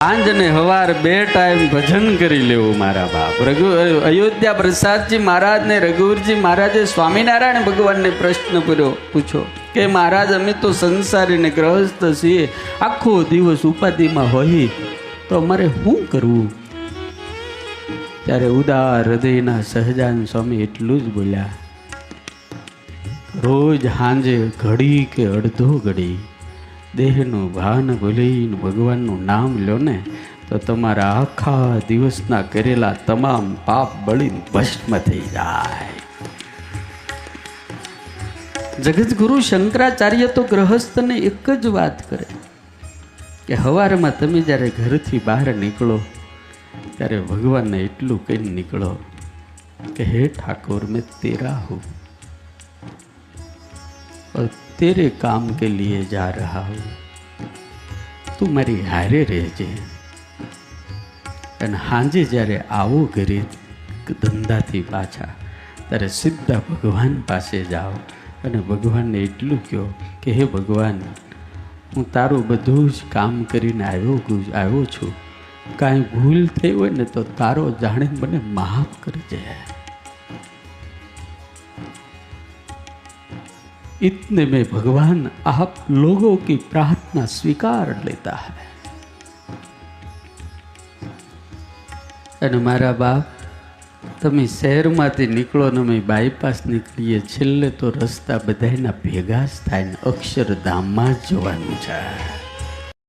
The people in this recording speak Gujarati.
સાંજ ને હવાર 2 ટાઈમ ભજન કરી લેવું મારા બાપ. અયોધ્યા પ્રસાદજી મહારાજને રઘુવીરજી મહારાજે સ્વામિનારાયણ ભગવાનને પ્રશ્ન પૂછો કે મહારાજ અમે તો સંસારીને ગ્રહસ્થ છીએ, આખો દિવસ ઉપાધિમાં હોય તો અમારે શું કરવું? ત્યારે ઉદાર હૃદયના સહજાન સ્વામી એટલું જ બોલ્યા, રોજ સાંજે ઘડી કે અડધો ઘડી દેહનું ભાન ભૂલીને ભગવાનનું નામ લો ને તો તમારા આખા દિવસના કરેલા તમામ પાપ બળીને ભસ્મ થઈ જાય. જગતગુરુ શંકરાચાર્ય તો ગ્રહસ્થને એક જ વાત કરે કે સવારમાં તમે જ્યારે ઘરથી બહાર નીકળો ત્યારે ભગવાનને એટલું કહીને નીકળો કે હે ઠાકોર મેં તેરા હું और तेरे काम के लिए जा रहा हूँ, તું મારી હારે રહેજે. અને સાંજે જ્યારે આવો ઘરે ધંધાથી પાછા ત્યારે સીધા ભગવાન પાસે જાઓ અને ભગવાનને એટલું કહો કે હે ભગવાન, હું તારું બધું જ કામ કરીને આવ્યો છું, કાંઈ ભૂલ થઈ હોય ને તો તારો જાણીને મને માફ કરજે. इतने में भगवान आप लोगों की प्रार्थना स्वीकार लेता है. અને મારા બાપ, તમે શહેરમાંથી નીકળો ને અમે બાયપાસ નીકળીએ, છેલ્લે તો રસ્તા બધાના ભેગા જ થાય ને અક્ષરધામમાં જ જવાનું છે.